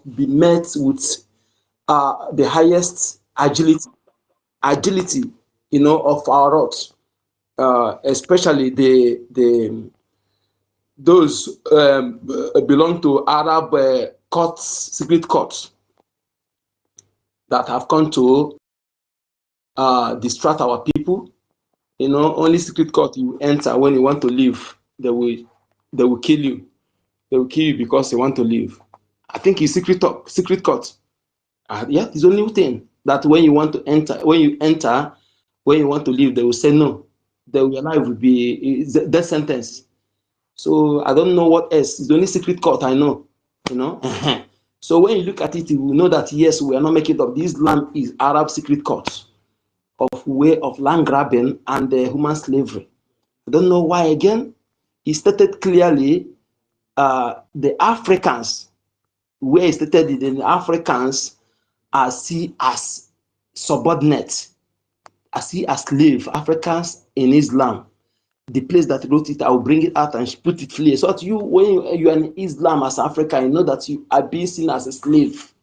must be met with the highest agility, of our rods, especially those belong to Arab courts, secret courts that have come to distract our people. Only secret court you enter when you want to leave. They will kill you. They will kill you because they want to leave. I think it's secret court. Yeah, it's the only thing that when you want to enter, when you want to leave, they will say no. Your life will be death sentence. So I don't know what else. It's the only secret court I know. So when you look at it, you will know that yes, we are not making it up. This land is Arab secret court of way of land grabbing and human slavery. I don't know why again. He stated clearly the Africans, where he stated the Africans are seen as subordinates, are seen as slave Africans in Islam. The place that wrote it, I will bring it out and put it clear. So that when you are in Islam as Africa, you know that you are being seen as a slave.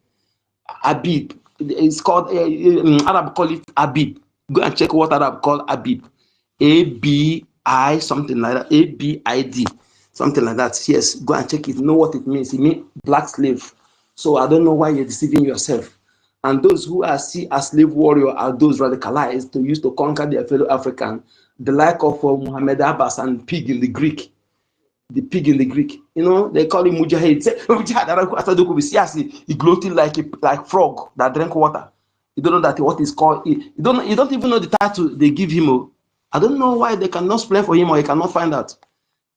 Abib. It's called, Arab call it Abib. Go and check what Arab call Abib. A-B-I, something like that. A-B-I-D. Something like that. Yes, go and check it. Know what it means. It means black slave. So I don't know why you're deceiving yourself. And those who are seen as slave warrior are those radicalized to use to conquer their fellow African, the like of Muhammad Abbas and pig in the Greek. The pig in the Greek. They call him Mujahid. He gloating like frog that drank water. You don't know that what is called. You don't even know the title they give him. I don't know why they cannot explain for him or he cannot find out.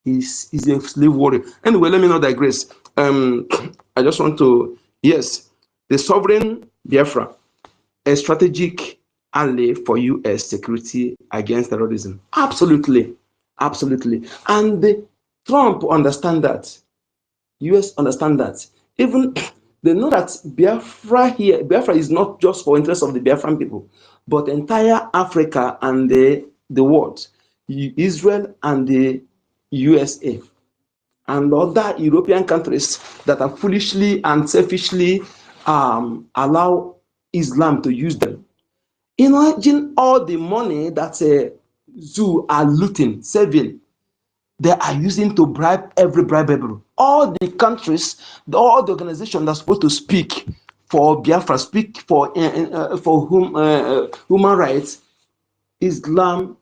He's a slave warrior. Anyway, let me not digress. I just want to, yes, the sovereign Biafra, a strategic ally for U.S. security against terrorism. Absolutely. And Trump understand that. U.S. understand that. Even they know that Biafra is not just for interest of the Biafran people, but entire Africa and the world, Israel and the USA, and other European countries that are foolishly and selfishly allow Islam to use them. Imagine all the money that Zoo are looting, saving, they are using to bribe everybody. All the countries, all the organizations that are supposed to speak for Biafra, speak for human rights, Islam,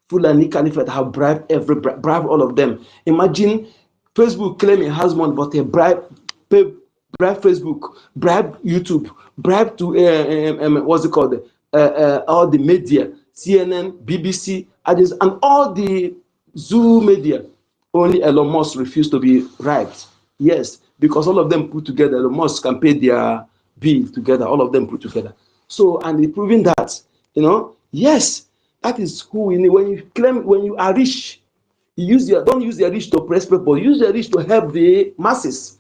Fulani Caliphate have bribed all of them. Imagine Facebook claiming it has money, but they bribe Facebook, bribe YouTube, bribe to what's it called? All the media, CNN, BBC, and all the Zoo media. Only Elon Musk refused to be bribed. Yes, because all of them put together, Elon Musk can pay their bill together. All of them put together. So, and they're proving that, yes. That is who we need. When you are rich, don't use your rich to oppress people. Use your rich to help the masses.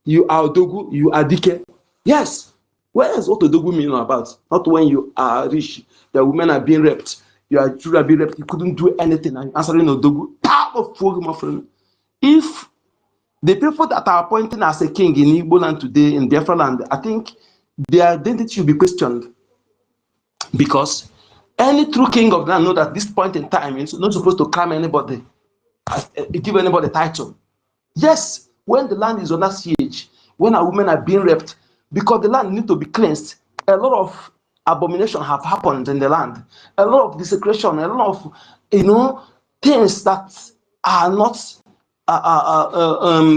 You are Odogu, you are Dike. Yes. Where is what Odogu mean about? Not when you are rich. The women are being raped. Your children are being raped. You couldn't do anything. And answering Odogu. My friend. If the people that are appointing as a king in Igbo land today, in Biafra land, I think their identity should be questioned. Because any true king of the land know that this point in time is not supposed to claim anybody, give anybody title. Yes, when the land is under siege, when our women are being raped, because the land needs to be cleansed, a lot of abomination have happened in the land, a lot of desecration, a lot of things that are not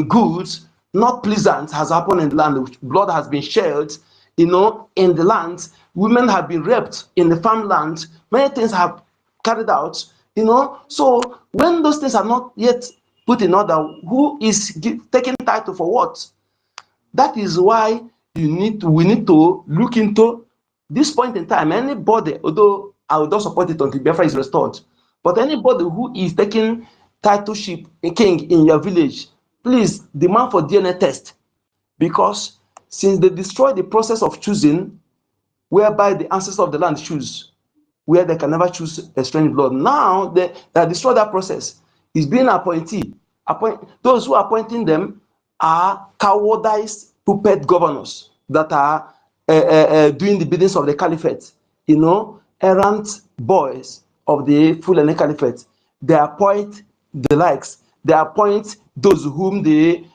good, not pleasant has happened in the land. Blood has been shed, in the land. Women have been raped in the farmland. Many things have carried out, So when those things are not yet put in order, who is taking title for what? That is why we need to look into this point in time. Anybody, although I would not support it until Biafra is restored, but anybody who is taking titleship a king in your village, please demand for DNA test, because since they destroyed the process of choosing, whereby the ancestors of the land choose, where they can never choose a strange blood. Now they destroy that process. It's being appointee. Those who are appointing them are cowardized puppet governors that are doing the biddings of the caliphate, you know, errant boys of the Fulani Caliphate. They appoint the likes. They appoint those whom they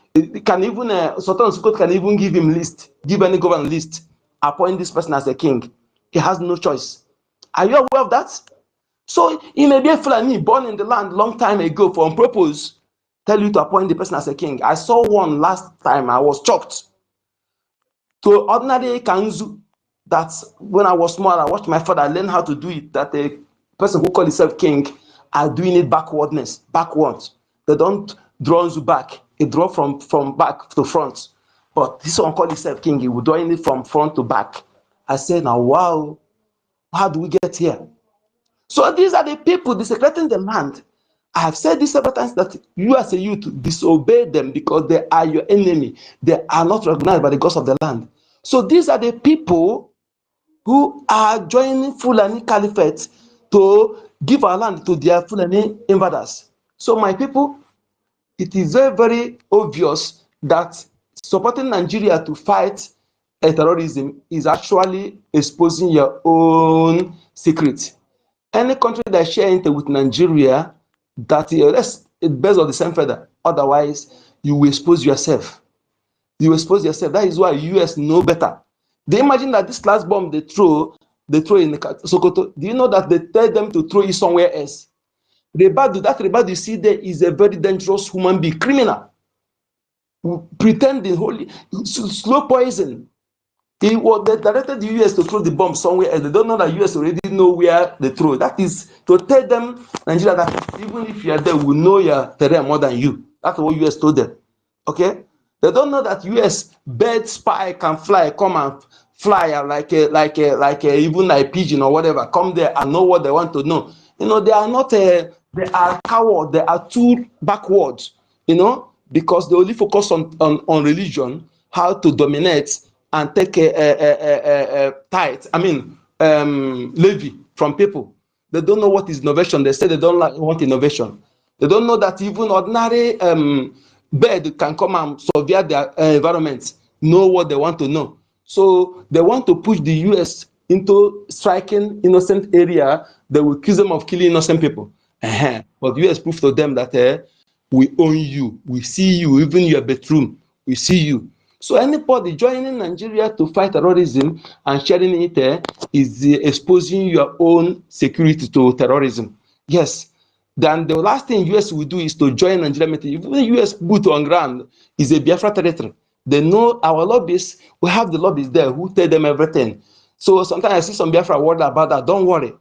can even, Sultan Sukot can even give him list, give any governor list, appoint this person as a king. He has no choice. Are you aware of that? So he may be a Fulani born in the land long time ago for on purpose, tell you to appoint the person as a king. I saw one last time, I was shocked. To ordinary kanzu, that when I was small, I watched my father learn how to do it, that a person who call himself king are doing it backwards. They don't draw you back, it draw from back to front. But this one call himself king, he will doing it from front to back. I said, now wow, how do we get here? So these are the people desecrating the land. I have said this several times that you as a youth disobey them because they are your enemy. They are not recognized by the gods of the land. So these are the people who are joining Fulani Caliphate to give our land to their Fulani invaders. So my people, it is very, very obvious that supporting Nigeria to fight terrorism is actually exposing your own secret. Any country that share intel with Nigeria, that let's based on the same feather. Otherwise, you will expose yourself. You expose yourself. That is why US know better. They imagine that this last bomb they throw in Sokoto. Do you know that they tell them to throw it somewhere else? That Rebadu you see there is a very dangerous human being, criminal, pretending holy, slow poison. They directed the US to throw the bomb somewhere else. They don't know that US already know where they throw. That is to tell them, Nigeria, that even if you are there, we know your terrain more than you. That's what US told them. Okay? They don't know that US bird spy can fly, come and fly like a even like a pigeon or whatever, come there and know what they want to know. You know, they are not they are coward, they are too backwards, you know, because they only focus on religion, how to dominate and take a tithe, levy from people. They don't know what is innovation. They say they don't want innovation. They don't know that even ordinary bird can come and survey their environment, know what they want to know. So they want to push the US into striking innocent area. They will accuse them of killing innocent people. But US prove to them that we own you, we see you, even your bedroom, we see you. So anybody joining Nigeria to fight terrorism and sharing it is exposing your own security to terrorism. Yes. Then the last thing US will do is to join Nigeria military. Even the US boot on ground is a Biafra territory. They know our lobbyists. We have the lobbyists there who tell them everything. So sometimes I see some Biafra worried about that. Don't worry.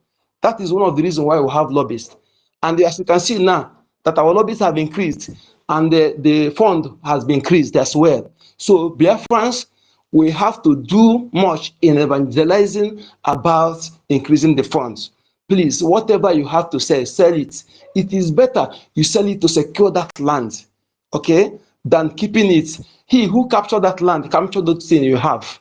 That is one of the reasons why we have lobbyists. And as you can see now, that our lobbyists have increased and the fund has been increased as well. So Biafrans, we have to do much in evangelizing about increasing the funds. Please, whatever you have to say, sell it. It is better you sell it to secure that land, okay, than keeping it. He who captured that land, captured those things you have.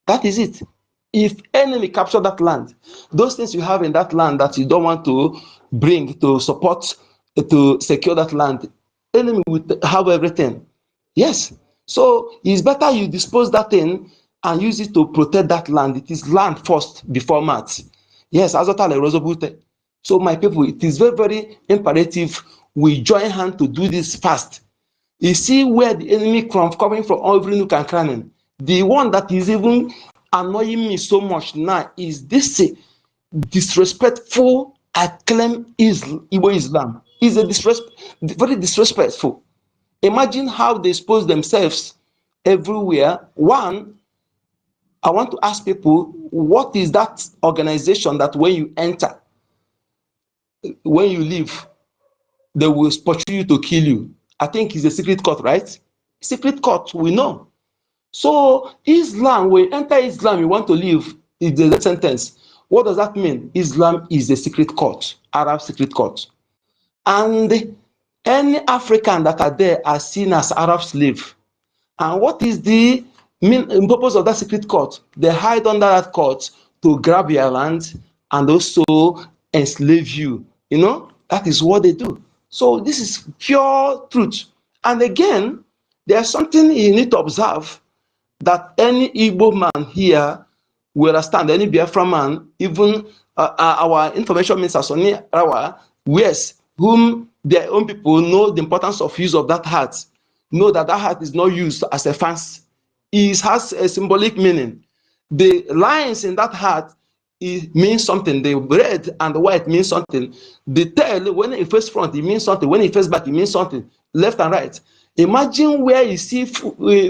That is it. If enemy capture that land, those things you have in that land that you don't want to bring to support, to secure that land, enemy will have everything. Yes. So it's better you dispose that thing and use it to protect that land. It is land first before math. Yes, so my people, it is very, very imperative we join hands to do this fast. You see where the enemy coming from every nook and cranny. The one that is even annoying me so much now is this disrespectful acclaim Igbo Islam. Is a very disrespectful. Imagine how they expose themselves everywhere. One, I want to ask people, what is that organization that when you enter, when you leave, they will pursue you to kill you? I think it's a secret court, right? Secret court, we know. So Islam, when you enter Islam, you want to leave, it's the sentence. What does that mean? Islam is a secret court, Arab secret court. And any African that are there are seen as Arab slave. And what is the purpose of that secret court? They hide under that court to grab your land and also enslave you. You know, that is what they do. So this is pure truth. And again, there's something you need to observe. that any Igbo man here will understand, any Biafra man, even our information minister, Sonny Rawa, yes, whom their own people know the importance of use of that heart, know that that heart is not used as a fancy. It has a symbolic meaning. The lines in that heart, it means something. The red and the white means something. The tail, when it face front, it means something. When it face back, it means something. Left and right. Imagine where you see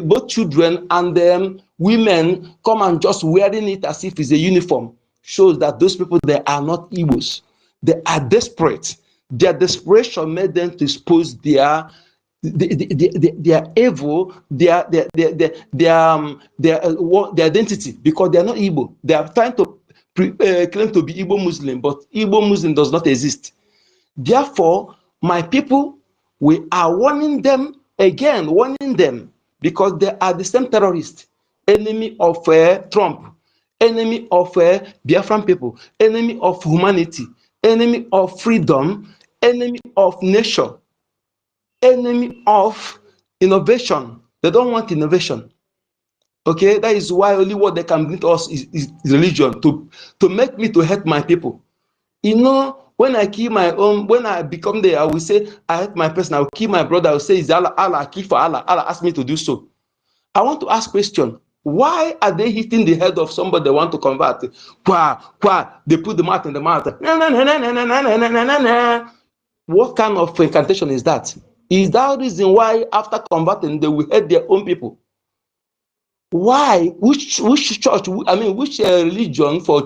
both children and women come and just wearing it as if it's a uniform. Shows that those people, they are not Igbos. They are desperate. Their desperation made them to expose their evil, their identity, because they are not Igbo. They are trying to claim to be Igbo Muslim, but Igbo Muslim does not exist. Therefore, my people, we are warning them again, warning them, because they are the same terrorists, enemy of Trump, enemy of Biafran people, enemy of humanity, enemy of freedom, enemy of nation, enemy of innovation. They don't want innovation. Okay, that is why only what they can bring to us is religion, to make me to hate my people. You know, when I kill my own, when I become there, I will say, I hate my person, I will kill my brother, I will say, it's Allah, Allah, I kill for Allah, Allah asked me to do so. I want to ask question, why are they hitting the head of somebody they want to convert? They put the mouth in the mouth. What kind of incantation is that? Is that reason why after converting, they will hate their own people? Why? Which church, I mean, which religion for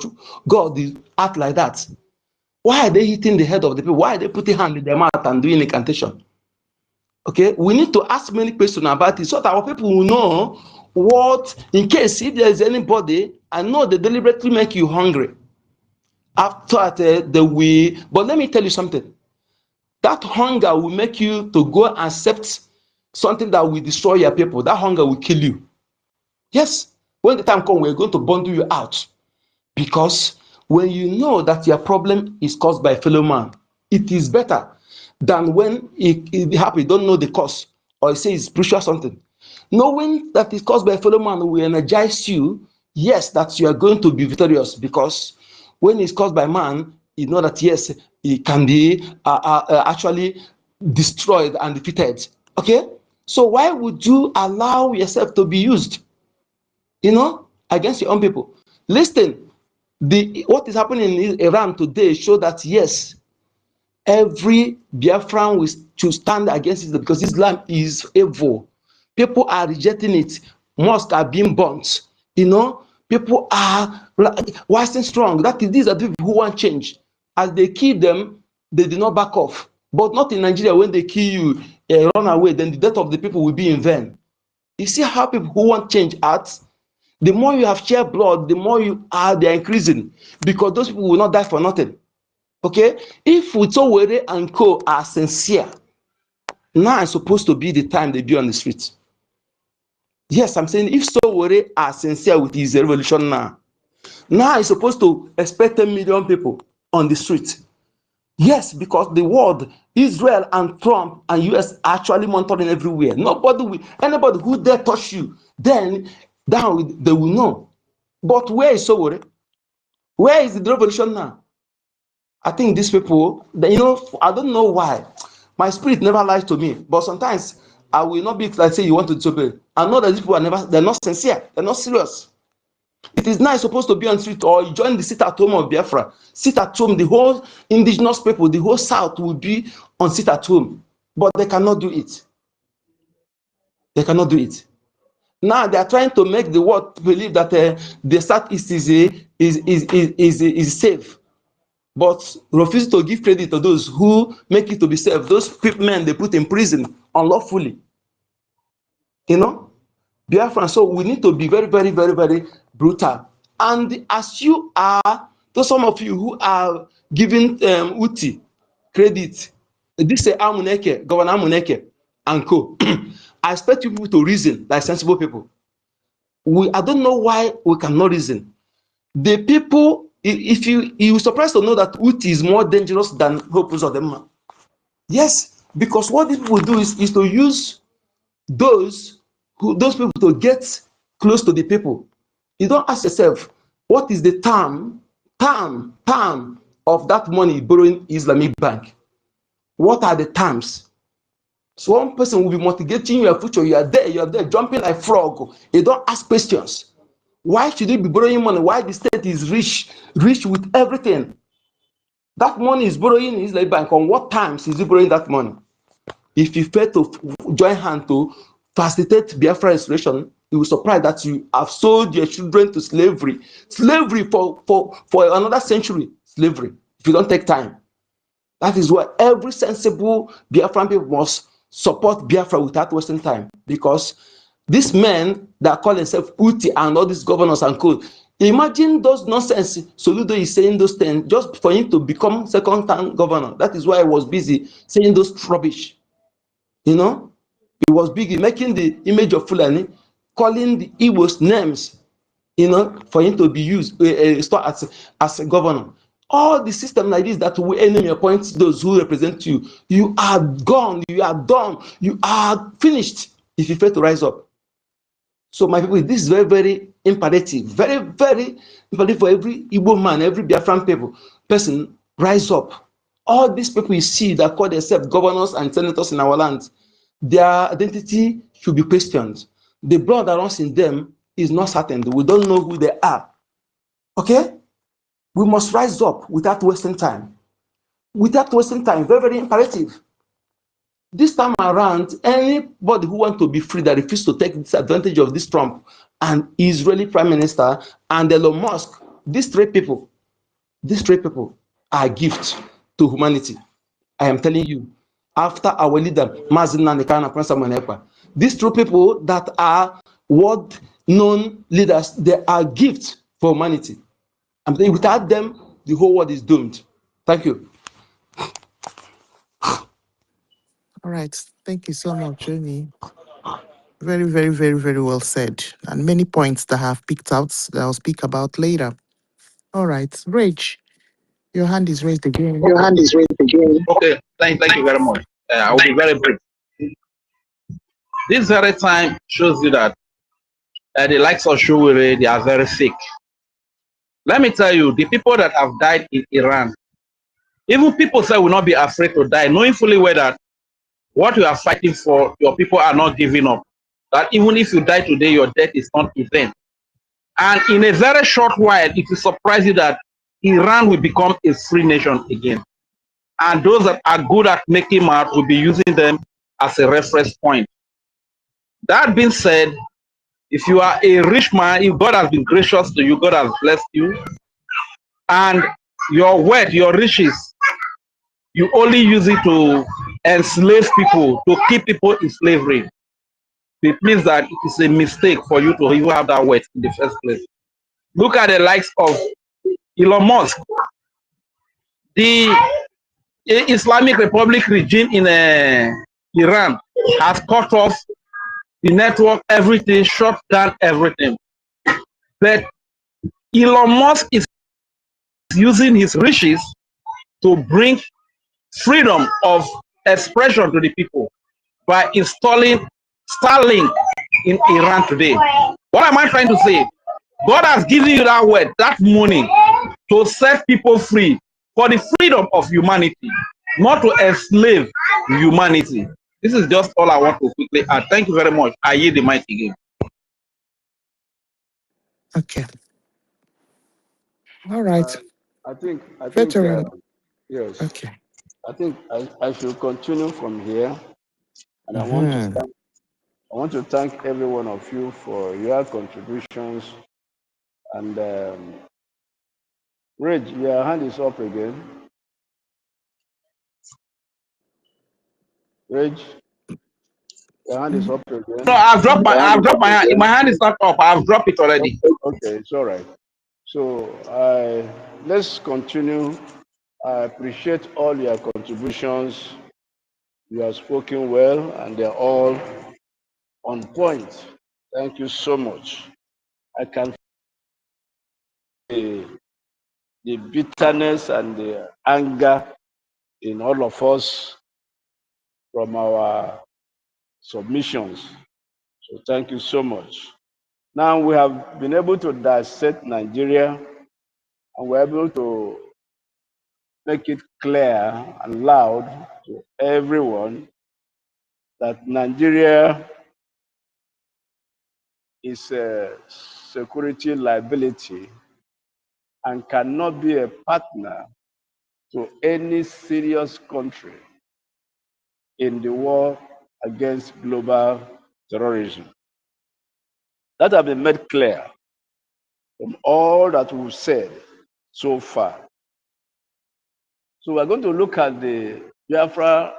God is act like that? Why are they hitting the head of the people? Why are they putting hand in their mouth and doing incantation? Okay, we need to ask many questions about it so that our people will know what, in case if there is anybody, I know they deliberately make you hungry. After the way, but let me tell you something. That hunger will make you to go and accept something that will destroy your people. That hunger will kill you. Yes, when the time comes, we're going to bundle you out. Because when you know that your problem is caused by a fellow man, it is better than when it happens, you don't know the cause, or you say it's spiritual something. Knowing that it's caused by a fellow man will energize you, yes, that you are going to be victorious, because when it's caused by man, you know that yes, it can be actually destroyed and defeated. Okay? So why would you allow yourself to be used, against your own people? Listen, what is happening in Iran today show that yes, every Biafran will to stand against it, because Islam is evil. People are rejecting it. Mosques are being burnt. People are rising strong. These are the people who want change. As they kill them, they did not back off. But not in Nigeria. When they kill you, run away, then the death of the people will be in vain. You see how people who want change act? The more you have shared blood, the more they're increasing, because those people will not die for nothing. Okay? If Utowere and Co are sincere, now is supposed to be the time they be on the streets. Yes, I'm saying if Sowore are sincere with his revolution now is supposed to expect 10 million people on the street. Yes, because the world, Israel and Trump and US are actually monitoring everywhere. Anybody who dare touch you, then they will know. But where is Sowore? Where is the revolution now? I think these people, I don't know why. My spirit never lies to me, but sometimes I will not be like say you want to disobey. I know that these people they're not sincere, they're not serious. It is now supposed to be on the street, or you join the sit at home of Biafra. Sit at home, the whole indigenous people, the whole South will be on sit at home, but they cannot do it. They cannot do it. Now they are trying to make the world believe that the Southeast is safe. But refuse to give credit to those who make it to be safe. Those men they put in prison unlawfully. Biafran. So we need to be very, very, very, very brutal. And as you are, to some of you who are giving Uti credit, this is Amuneke, Governor Amuneke, and co. I expect you people to reason like sensible people. I don't know why we cannot reason. The people, if you're surprised to know that Uti is more dangerous than Hope Uzodinma. Yes, because what these people do is to use those people to get close to the people. You don't ask yourself, what is the term of that money borrowing Islamic bank? What are the terms? So one person will be motivating your future. You are there, jumping like frog. You don't ask questions. Why should you be borrowing money? Why the state is rich with everything? That money is borrowing in Islamic bank. On what terms is he borrowing that money? If you fail to join hand to facilitate Biafra restoration, you will be surprised that you have sold your children to slavery. Slavery for another century. Slavery. If you don't take time. That is why every sensible Biafran people must support Biafra without wasting time. Because these men that call themselves Uti and all these governors and co, imagine those nonsense Soludo is saying those things just for him to become second-time governor. That is why I was busy saying those rubbish. You know, he was busy making the image of Fulani, calling the Igbos names, you know, for him to be used as a governor. All the system like this that will enemy appoint those who represent you, you are gone, you are done, you are finished if you fail to rise up. So my people, this is very, very imperative, very, very imperative for every Igbo man, every Biafran person, rise up. All these people you see that call themselves governors and senators in our land, their identity should be questioned. The blood that runs in them is not certain. We don't know who they are. Okay? We must rise up without wasting time. Without wasting time, very, very imperative. This time around, anybody who wants to be free that refuses to take disadvantage of this Trump and Israeli Prime Minister and Elon Musk, these three people are a gift to humanity. I am telling you, after our leader, Mazi Nnamdi Kanu and Prince Samuel, these three people that are world-known leaders, they are gifts for humanity. I'm saying without them, the whole world is doomed. Thank you. All right. Thank you so much, Johnny. Very, very, very, very well said. And many points that I have picked out that I'll speak about later. All right. Rach, your hand is raised again. Your hand is raised again. Okay. Thank you very much. I will be very brief. This very time shows you that the likes of Shuwere, they are very sick. Let me tell you, the people that have died in Iran, even people say will not be afraid to die, knowing fully well that what you are fighting for, your people are not giving up. That even if you die today, your death is not event. And in a very short while, it will surprise you that Iran will become a free nation again. And those that are good at making math will be using them as a reference point. That being said, if you are a rich man, if God has been gracious to you, God has blessed you, and your wealth, your riches, you only use it to enslave people, to keep people in slavery, it means that it is a mistake for you to even have that wealth in the first place. Look at the likes of Elon Musk. The Islamic Republic regime in Iran has cut off the network, everything, shut down everything. But Elon Musk is using his riches to bring freedom of expression to the people by installing Starlink in Iran today. What am I trying to say? God has given you that word, that money, to set people free for the freedom of humanity, not to enslave humanity. This is just all I want to quickly add. Thank you very much. I yield the mic again. Okay. All right. I think Veteran. yes. Okay. I think I should continue from here, and I want to thank every one of you for your contributions. And Reg, your hand is up again. Reg, your hand is up again. No, I've dropped my hand. My hand is not up. I've dropped it already. Okay, it's all right. So let's continue. I appreciate all your contributions. You have spoken well, and they're all on point. Thank you so much. I can feel the bitterness and the anger in all of us from our submissions. So thank you so much. Now we have been able to dissect Nigeria, and we're able to make it clear and loud to everyone that Nigeria is a security liability and cannot be a partner to any serious country in the war against global terrorism. That has been made clear from all that we've said so far. So we're going to look at the Biafra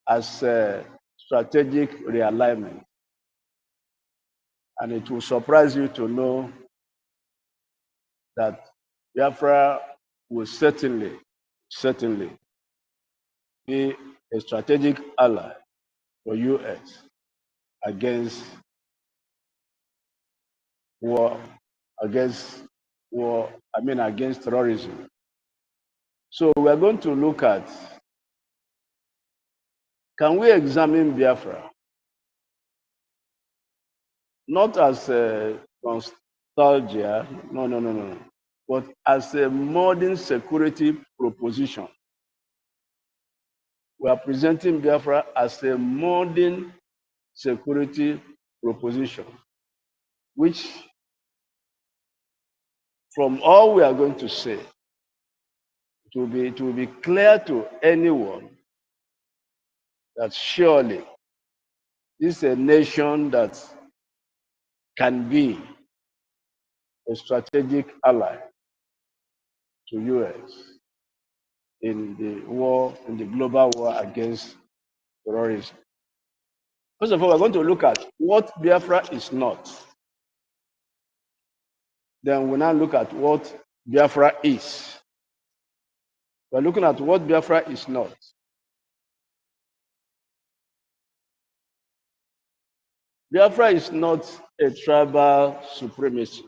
as a strategic realignment. And it will surprise you to know that Biafra will certainly be a strategic ally for US against against terrorism. So we're going to look at, can we examine Biafra not as a nostalgia, no, but as a modern security proposition. We are presenting Biafra as a modern security proposition, which from all we are going to say, it will be clear to anyone that surely this is a nation that can be a strategic ally to US in the global war against terrorism. First of all, we're going to look at what Biafra is not. Then we'll now look at what Biafra is. We're looking at what Biafra is not. Biafra is not a tribal supremacy.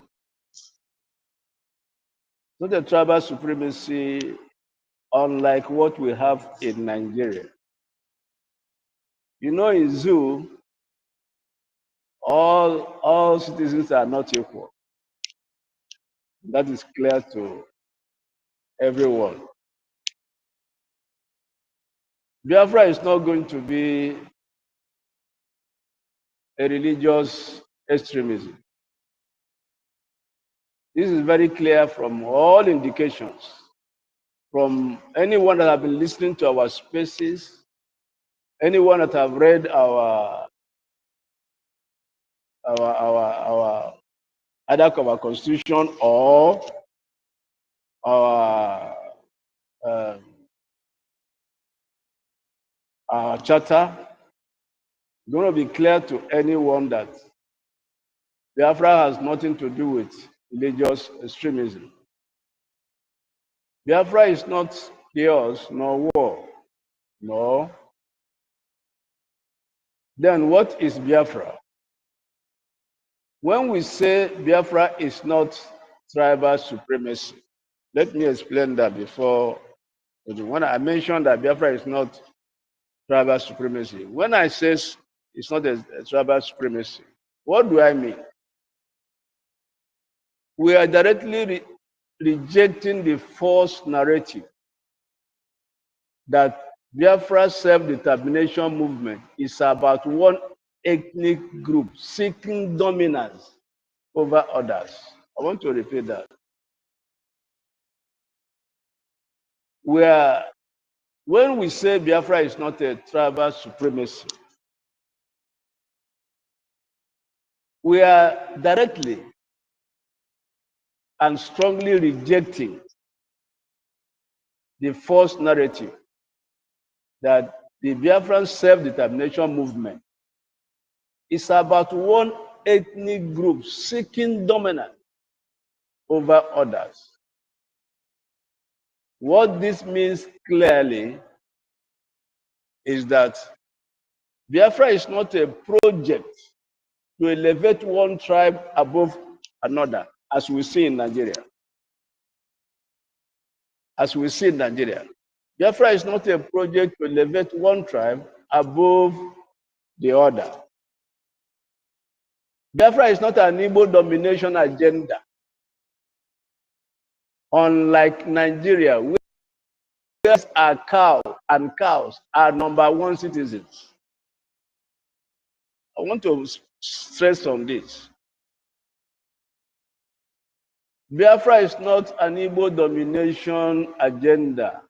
Not a tribal supremacy unlike what we have in Nigeria. You know, in zoo, all citizens are not equal. That is clear to everyone. Biafra is not going to be a religious extremism. This is very clear from all indications, from anyone that have been listening to our spaces, anyone that have read our either our constitution or our charter. It's going to be clear to anyone that Biafra has nothing to do with religious extremism. Biafra is not chaos nor war. No. Then what is Biafra? When we say Biafra is not tribal supremacy, let me explain that before. When I mentioned that Biafra is not tribal supremacy, when I say it's not a tribal supremacy, what do I mean? We are directly rejecting the false narrative that Biafra self-determination movement is about one ethnic group seeking dominance over others. I want to repeat that. When we say Biafra is not a tribal supremacy, we are directly and strongly rejecting the false narrative that the Biafran self-determination movement is about one ethnic group seeking dominance over others. What this means clearly is that Biafra is not a project to elevate one tribe above another, as we see in Nigeria. As we see in Nigeria. Biafra is not a project to elevate one tribe above the other. Biafra is not an Igbo domination agenda. Unlike Nigeria, where cows are #1 citizens. I want to stress on this. Biafra is not an Igbo domination agenda.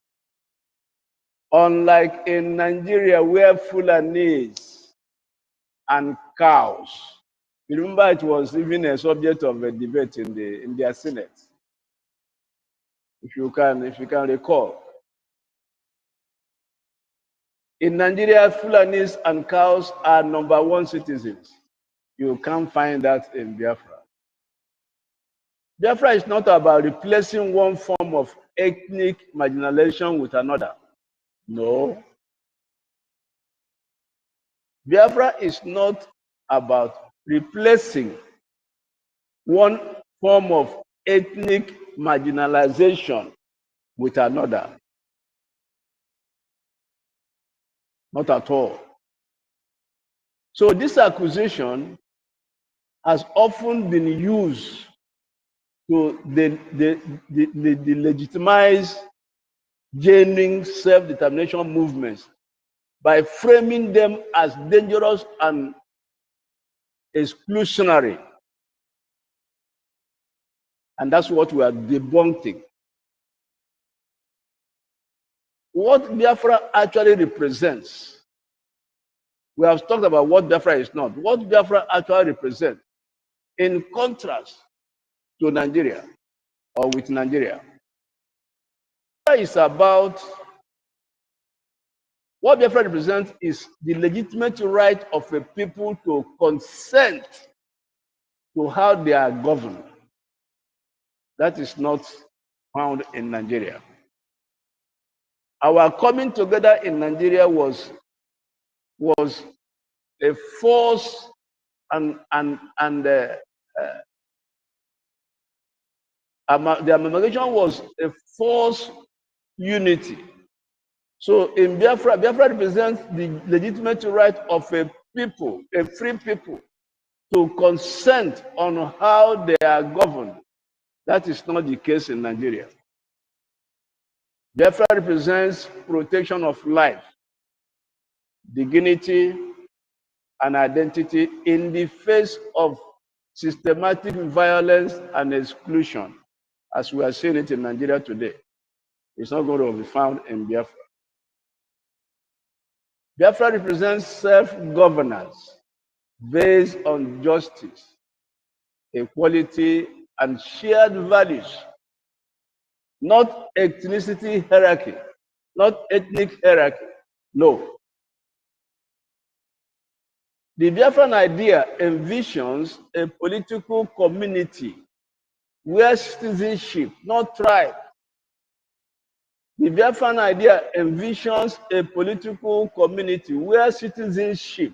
Unlike in Nigeria, where Fulanis and cows. Remember, it was even a subject of a debate in their Senate. If you can recall. In Nigeria, Fulanis and cows are #1 citizens. You can't find that in Biafra. Biafra is not about replacing one form of ethnic marginalization with another. No. Biafra is not about replacing one form of ethnic marginalization with another. Not at all. So this accusation has often been used to legitimize genuine self-determination movements by framing them as dangerous and exclusionary. And that's what we are debunking. What Biafra actually represents, we have talked about what Biafra is not. What Biafra actually represents, in contrast to Nigeria, or with Nigeria, is about what Biafra represents is the legitimate right of a people to consent to how they are governed. That is not found in Nigeria. Our coming together in Nigeria was a force and the amalgamation was a forced unity. So in Biafra, Biafra represents the legitimate right of a people, a free people, to consent on how they are governed. That is not the case in Nigeria. Biafra represents protection of life, dignity, and identity in the face of systematic violence and exclusion, as we are seeing it in Nigeria today. It's not going to be found in Biafra. Biafra represents self-governance based on justice, equality, and shared values, not ethnicity hierarchy, not ethnic hierarchy. No. The Biafran idea envisions a political community where citizenship, not tribe. The Biafran idea envisions a political community where citizenship,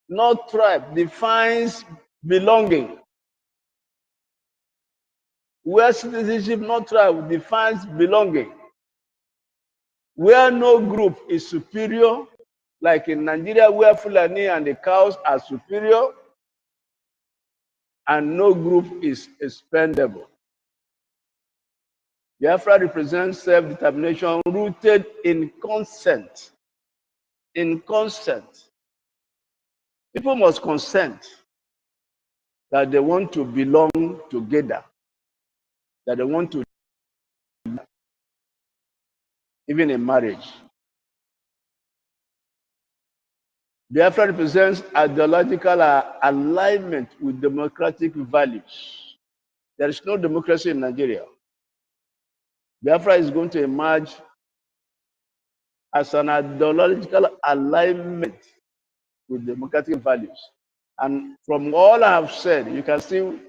not tribe, defines belonging. Where citizenship, not tribe, defines belonging. Where no group is superior, like in Nigeria, where Fulani and the cows are superior, and no group is expendable. Biafra represents self-determination rooted in consent. In consent. People must consent that they want to belong together, that they want to, even in marriage. Biafra represents ideological alignment with democratic values. There is no democracy in Nigeria. Biafra is going to emerge as an ideological alignment with democratic values. And from all I have said, you can see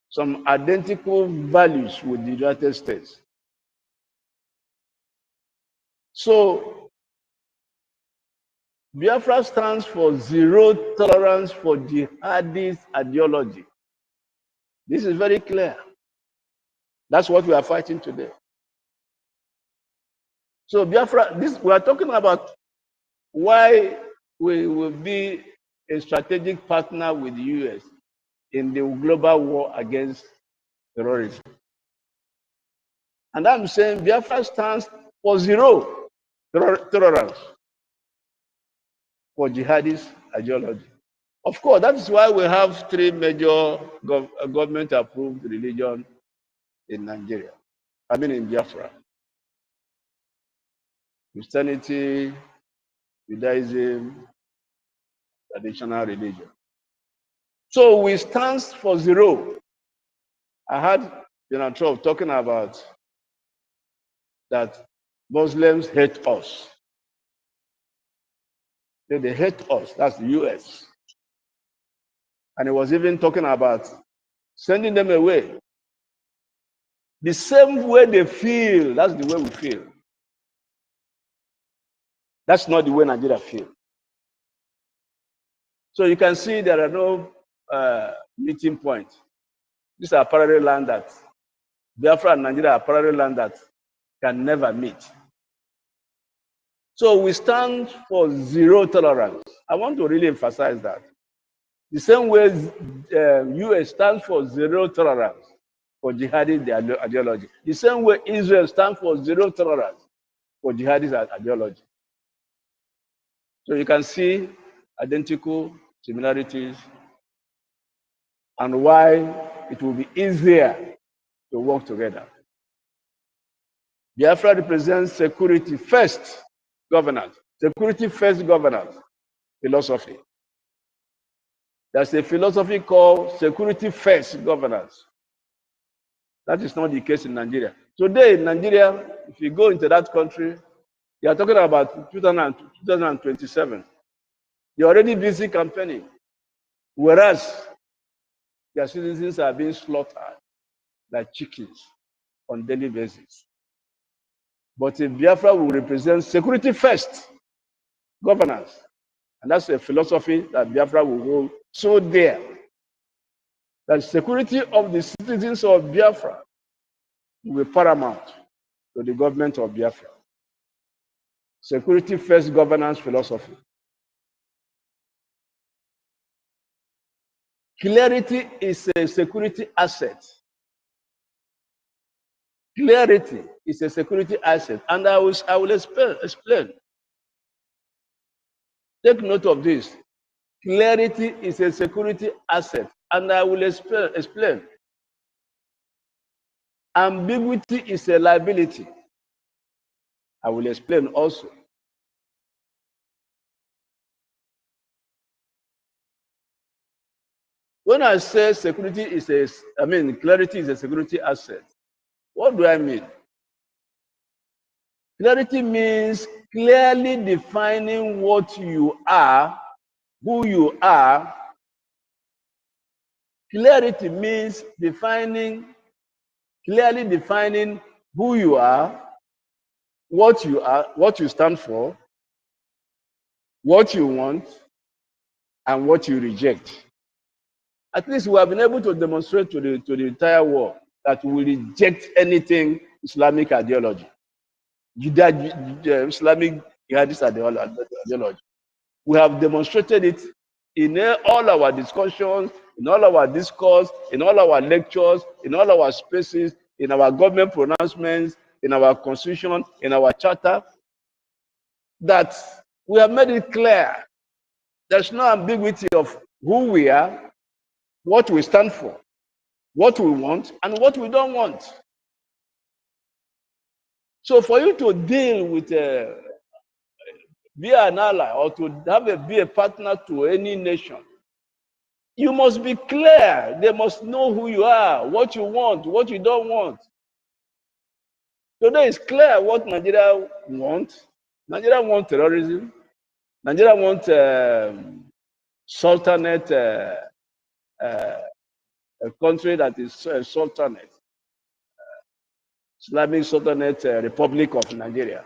some identical values with the United States. So, Biafra stands for zero tolerance for jihadist ideology. This is very clear. That's what we are fighting today. So Biafra, we are talking about why we will be a strategic partner with the US in the global war against terrorism. And I'm saying Biafra stands for zero tolerance for jihadist ideology. Of course, that is why we have three major government-approved religions in Nigeria. I mean in Biafra. Christianity, Judaism, traditional religion. So we stand for zero. I heard Donald Trump talking about that Muslims hate us. They hate us, that's the US. And he was even talking about sending them away. The same way they feel, that's the way we feel. That's not the way Nigeria feels. So you can see there are no meeting points. These are parallel lands that Biafra and Nigeria are parallel lands that can never meet. So we stand for zero tolerance. I want to really emphasize that. The same way US stands for zero tolerance for jihadist ideology. The same way Israel stands for zero tolerance for jihadist ideology. So you can see identical similarities and why it will be easier to work together. Biafra represents security first governance, security first governance philosophy. There's a philosophy called security first governance. That is not the case in Nigeria. Today in Nigeria, if you go into that country, you are talking about 2027. You're already busy campaigning, whereas their citizens are being slaughtered like chickens on a daily basis. But in Biafra will represent security first governance. And that's a philosophy that Biafra will hold so dear. That security of the citizens of Biafra will be paramount to the government of Biafra. Security first governance philosophy. Clarity is a security asset. Clarity is a security asset. And I will explain. Take note of this. Clarity is a security asset. And I will explain. Ambiguity is a liability. I will explain also. When I say clarity is a security asset, what do I mean? Clarity means clearly defining what you are, who you are. Clarity means clearly defining who you are, what you stand for, what you want, and what you reject. At least we have been able to demonstrate to the entire world that we reject anything Islamic ideology. Islamic jihadist ideology. We have demonstrated it in all our discussions, in all our discourse, in all our lectures, in all our spaces, in our government pronouncements, in our constitution, in our charter, that we have made it clear. There's no ambiguity of who we are, what we stand for, what we want, and what we don't want. So for you to deal with be an ally or to be a partner to any nation, you must be clear. They must know who you are, what you want, what you don't want. Today it's clear what Nigeria wants. Nigeria wants terrorism. Nigeria wants sultanate, a country that is sultanate, Islamic Sultanate Republic of Nigeria.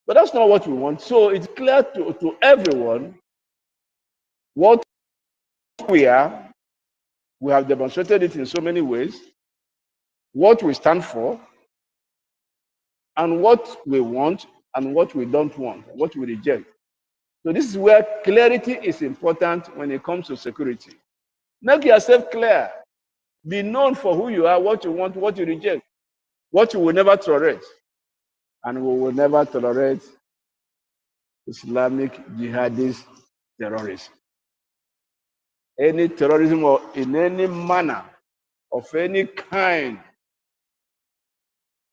But that's not what we want. So it's clear to everyone what we are. We have demonstrated it in so many ways. What we stand for, and what we want, and what we don't want, what we reject. So this is where clarity is important when it comes to security. Make yourself clear. Be known for who you are, what you want, what you reject, what you will never tolerate. And we will never tolerate Islamic jihadist terrorism. Any terrorism or in any manner of any kind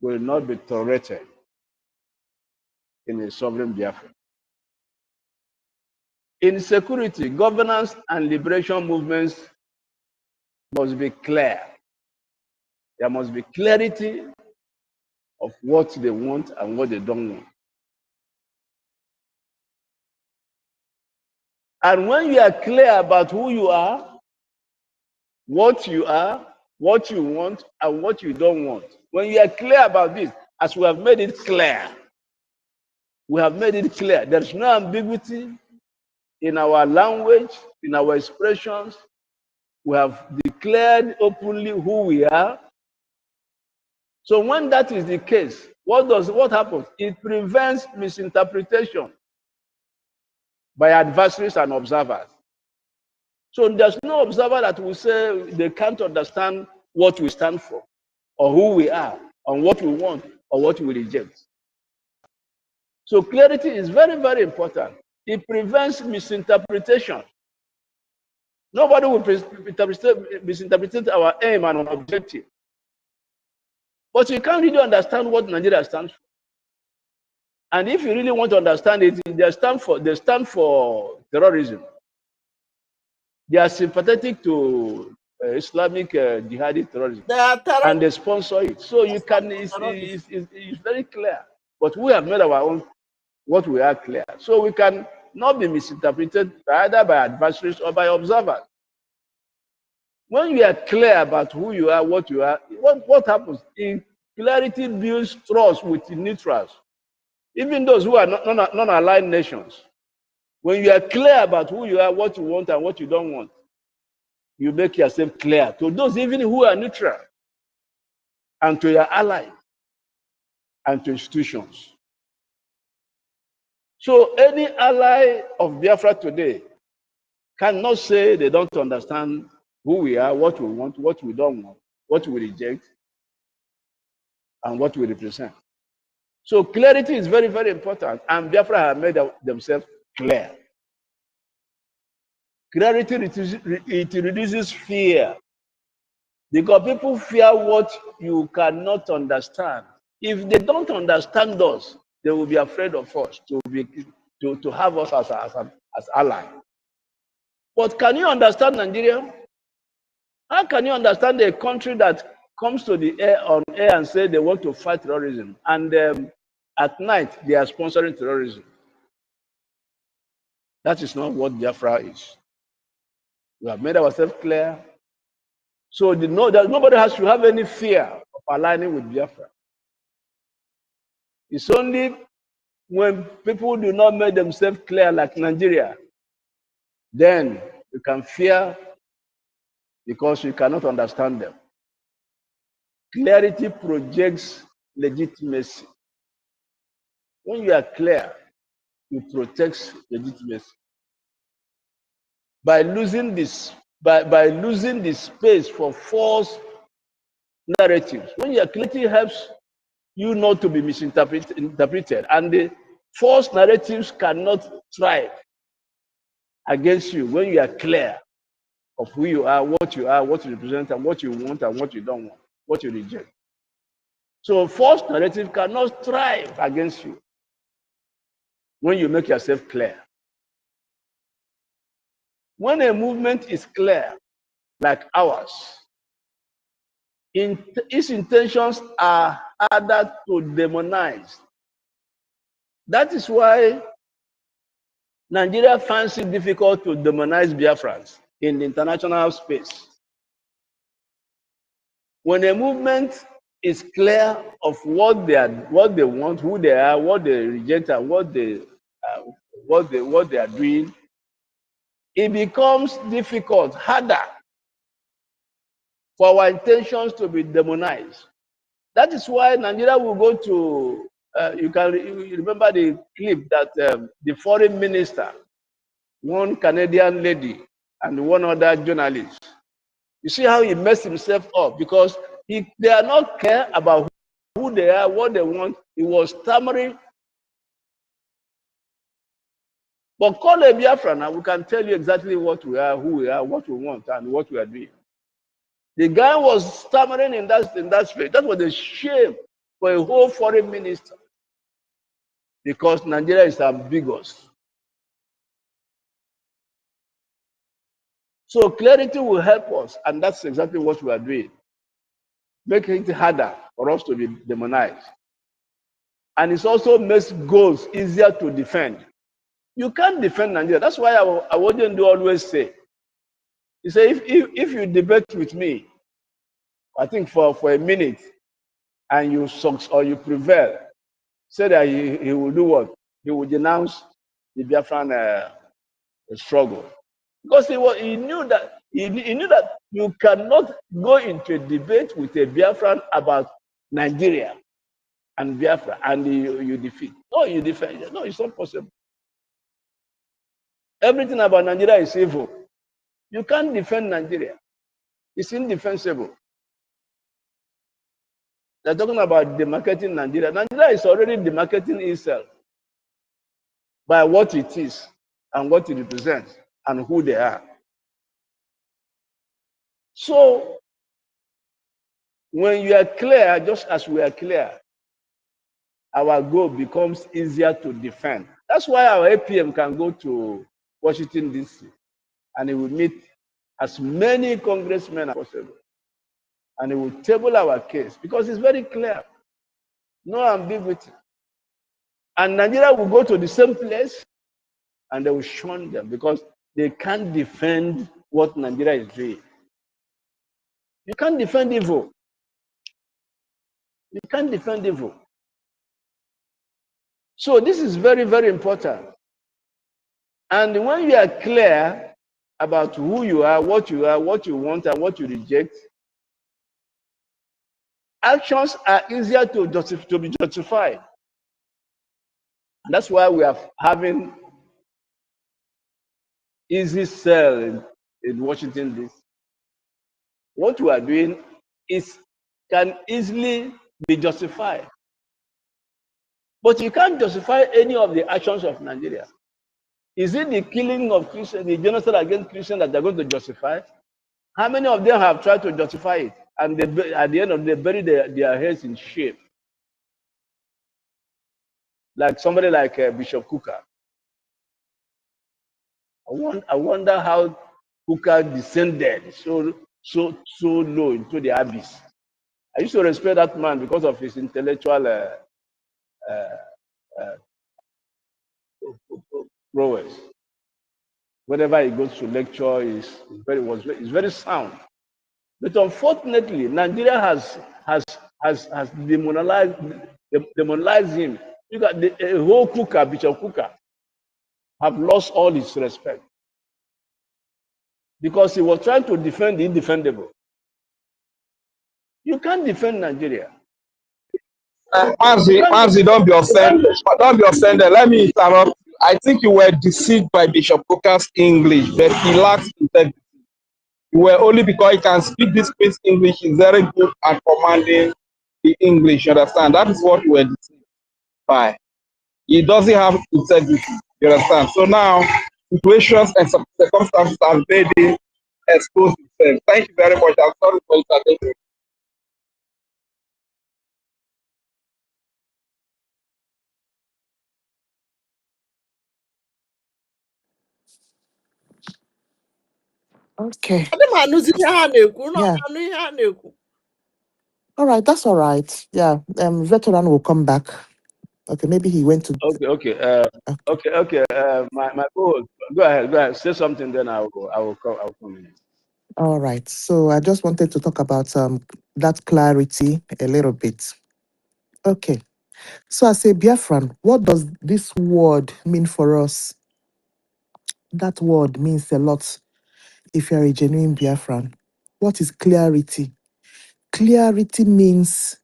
will not be tolerated in a sovereign Biafra. In security, governance and liberation movements must be clear. There must be clarity of what they want and what they don't want. And when you are clear about who you are, what you want, and what you don't want, when you are clear about this, as we have made it clear, there is no ambiguity in our language, in our expressions. We have declared openly who we are. So when that is the case, what happens? It prevents misinterpretation by adversaries and observers. So there's no observer that will say they can't understand what we stand for, or who we are, and what we want, or what we reject. So clarity is very, very important. It prevents misinterpretation. Nobody will misinterpret our aim and our objective. But you can't really understand what Nigeria stands for. And if you really want to understand it, they stand for terrorism. They are sympathetic to Islamic jihadi terrorism, and they sponsor it. So you can, it's very clear. But we have made our own, what we are clear. So we can not be misinterpreted either by adversaries or by observers. When you are clear about who you are, what you are, what happens? In clarity builds trust with neutrals, even those who are non-aligned nations. When you are clear about who you are, what you want, and what you don't want, you make yourself clear to those even who are neutral, and to your allies, and to institutions. So any ally of Biafra today cannot say they don't understand who we are, what we want, what we don't want, what we reject, and what we represent. So clarity is very, very important, and Biafra have made themselves clear. Clarity it reduces fear, because people fear what you cannot understand. If they don't understand us, they will be afraid of us to have us as allies. But can you understand Nigeria? How can you understand a country that comes to the air on air and say they want to fight terrorism, and at night they are sponsoring terrorism? That is not what Biafra is. We have made ourselves clear. So that nobody has to have any fear of aligning with Biafra. It's only when people do not make themselves clear, like Nigeria, then you can fear because you cannot understand them. Clarity projects legitimacy. When you are clear, you protect legitimacy. By losing this, by losing the space for false narratives. When your clarity helps you not to be misinterpreted, and the false narratives cannot thrive against you when you are clear of who you are, what you represent, and what you want and what you don't want, what you reject. So false narrative cannot thrive against you when you make yourself clear. When a movement is clear, like ours, its intentions are harder to demonize. That is why Nigeria finds it difficult to demonize Biafrans in the international space. When a movement is clear of what they want, who they are, what they reject, and what they are doing, it becomes difficult, harder for our intentions to be demonized. That is why Nigeria will go to, you remember the clip that the foreign minister one Canadian lady and one other journalist. You see how he messed himself up because they are not care about who they are, what they want. He was stammering. But call a Biafra now, we can tell you exactly what we are, who we are, what we want, and what we are doing. The guy was stammering in that space. That was a shame for a whole foreign minister because Nigeria is ambiguous. So clarity will help us, and that's exactly what we are doing. Making it harder for us to be demonized. And it also makes goals easier to defend. You can't defend Nigeria. That's why I wouldn't always say. You say, if you debate with me, I think for a minute, and you succeed or you prevail, say that he will do what? He will denounce the Biafran struggle. Because he knew that you cannot go into a debate with a Biafran about Nigeria and Biafra and you defeat. No, you defend. No, it's not possible. Everything about Nigeria is evil. You can't defend Nigeria. It's indefensible. They're talking about demarketing Nigeria. Nigeria is already demarketing itself by what it is and what it represents and who they are. So, when you are clear, just as we are clear, our goal becomes easier to defend. That's why our APM can go to Washington, D.C., and it will meet as many congressmen as possible. And it will table our case because it's very clear. No ambiguity. And Nigeria will go to the same place and they will shun them because they can't defend what Nigeria is doing. You can't defend evil. You can't defend evil. So this is very, very important. And when you are clear about who you are, what you want, and what you reject, actions are easier to be justified. And that's why we are having easy sell in Washington, D.C. What we are doing can easily be justified. But you can't justify any of the actions of Nigeria. Is it the killing of Christians, the genocide against Christians that they're going to justify? How many of them have tried to justify it? And at the end of the day, bury their heads in shame. Like somebody like Bishop Kuka. I wonder how Kuka descended so low into the abyss. I used to respect that man because of his intellectual prowess. Whenever he goes to lecture, he's very sound. But unfortunately, Nigeria has demonized him. You got the whole Kuka, Bishop Kuka, have lost all his respect because he was trying to defend the indefendable. You can't defend Nigeria. Mazi, don't be offended. Don't be offended. Let me interrupt. I think you were deceived by Bishop Coker's English, but he lacks integrity. You were only because he can speak this Queen's English. He's very good at commanding the English. You understand? That is what you were deceived by. He doesn't have integrity. You understand? So now, situations and circumstances have made him expose himself. Thank you very much. I'm sorry for interrupting. Okay. Yeah. Yeah. All right, that's all right. Yeah. Veteran will come back. Okay, maybe he went to. Okay. My co-host, go ahead. Say something, then I will come in. All right. So I just wanted to talk about that clarity a little bit. Okay. So as a Biafran, what does this word mean for us? That word means a lot if you're a genuine Biafran. What is clarity? Clarity means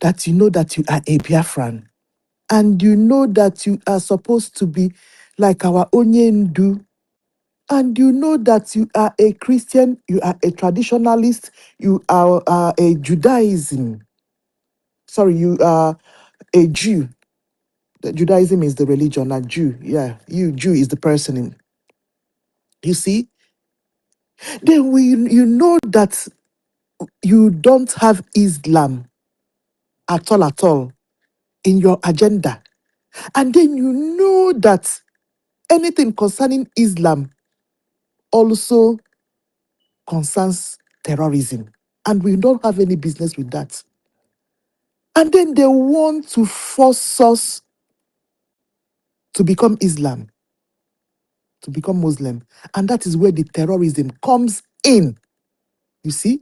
that you know that you are a Biafran and you know that you are supposed to be like our Onyendu, and you know that you are a Christian, you are a traditionalist, you are a Judaism. Sorry, you are a Jew. Judaism is the religion, not Jew. Yeah, you Jew is the person. You see, then you know that you don't have Islam at all in your agenda, and then you know that anything concerning Islam also concerns terrorism, and we don't have any business with that. And then they want to force us to become Islam, to become Muslim, and that is where the terrorism comes in. You see,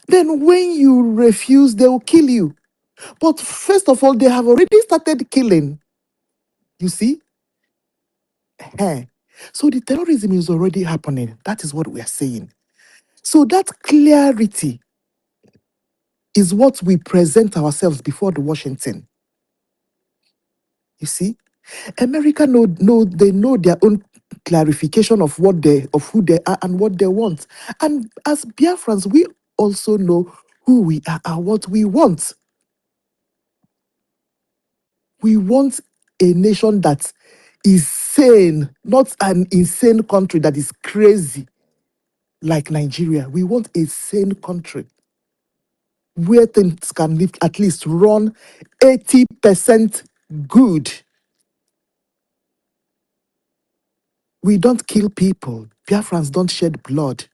then when you refuse, they will kill you. But first of all, they have already started killing. You see? So the terrorism is already happening. That is what we are saying. So that clarity is what we present ourselves before the Washington. You see? America they know their own clarification of who they are and what they want. And as Biafrans, we also know who we are and what we want. We want a nation that is sane, not an insane country that is crazy like Nigeria. We want a sane country where things can at least run 80% good. We don't kill people. Biafrans don't shed blood.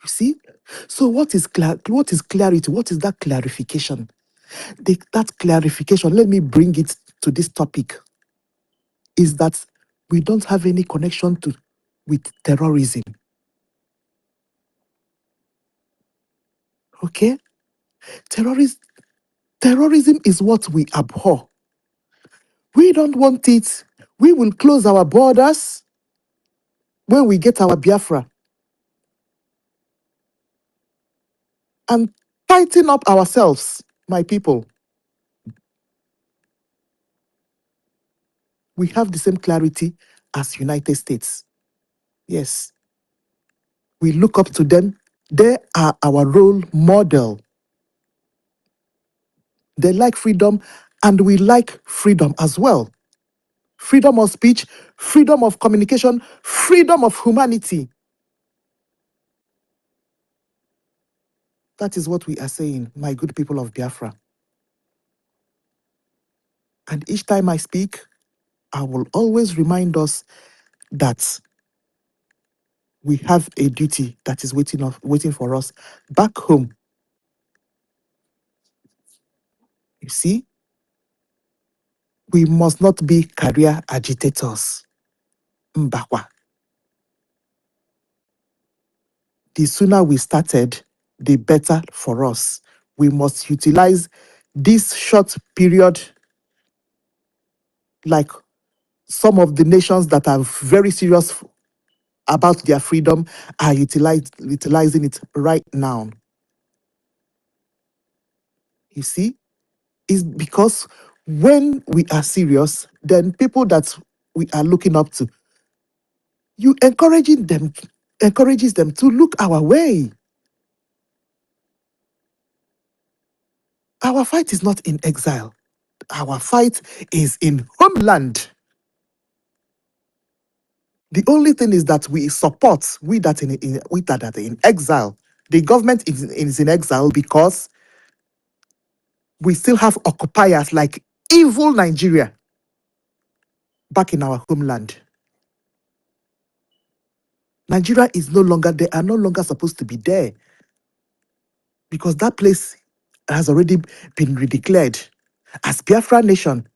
You see? So what is clarity? What is that clarification? That clarification, let me bring it to this topic, is that we don't have any connection with terrorism. Okay? Terrorism is what we abhor. We don't want it. We will close our borders when we get our Biafra and tighten up ourselves, my people. We have the same clarity as United States. Yes. We look up to them. They are our role model. They like freedom, and we like freedom as well. Freedom of speech, freedom of communication, freedom of humanity. That is what we are saying, my good people of Biafra. And each time I speak, I will always remind us that we have a duty that is waiting for us back home. You see, we must not be career agitators. Mbakwa. The sooner we started, the better for us. We must utilize this short period, like some of the nations that are very serious about their freedom are utilizing it right now. You see, it's because when we are serious, then people that we are looking up to, you encourages them to look our way. Our fight is not in exile. Our fight is in homeland. The only thing is that we support we that are in exile. The government is in exile because we still have occupiers like evil Nigeria back in our homeland. Nigeria is they are no longer supposed to be there because that place has already been redeclared as Biafra nation.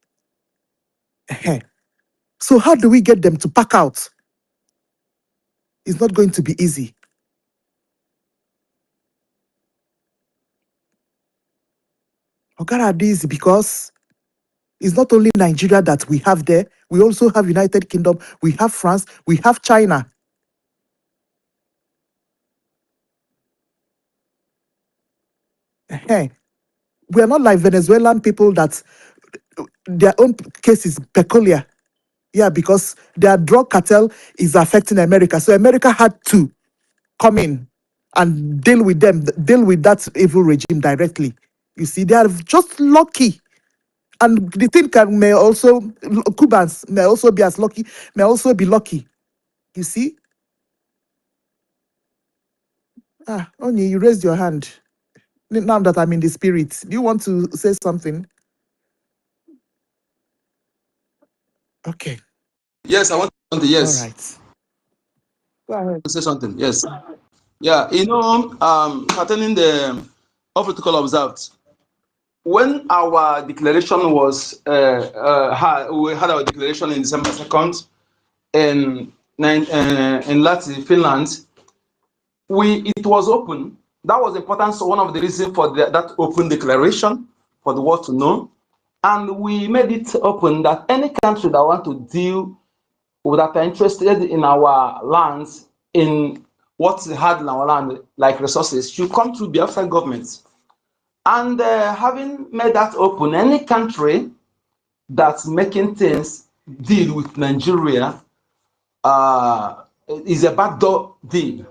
Ehen. So how do we get them to pack out? It's not going to be easy. Ogara is because it's not only Nigeria that we have there, we also have United Kingdom, we have France, we have China. Ehen. We are not like Venezuelan people that their own case is peculiar. Yeah, because their drug cartel is affecting America. So America had to come in and deal with them, deal with that evil regime directly. You see, they are just lucky. And the thing may also, Cubans may also be as lucky, may also be lucky. You see? Onyi, you raised your hand. Now that I'm in the spirit, do you want to say something? Okay. Yes, I want to say something. All Yes, right. Go ahead. say something. Yes. Yeah, pertaining the all protocol observed. When our declaration was we had our declaration in December 2nd in Latin Finland, it was open. That was important. So one of the reasons for that open declaration for the world to know, and we made it open that any country that want to deal with that are interested in our lands, in what's hard in our land, like resources, should come through Biafra government. And having made that open, any country that's making things deal with Nigeria is a backdoor deal.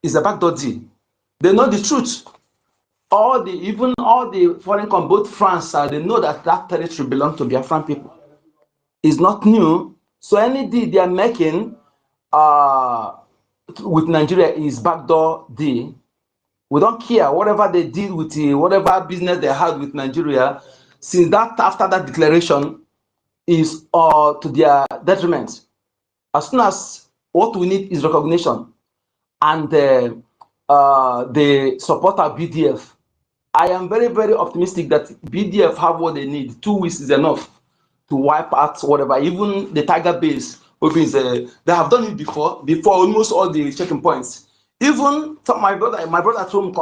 Is a backdoor deal. They know the truth. Even all the foreign countries, both France, they know that that territory belongs to Biafran people. It's not new. So any deal they are making with Nigeria is backdoor deal. We don't care whatever they did with whatever business they had with Nigeria. Since that, after that declaration, is to their detriment. As soon as what we need is recognition, and they support our BDF, I am very, very optimistic that BDF have what they need. 2 weeks is enough to wipe out whatever, even the Tiger base. They have done it before almost all the checking points. Even my brother at home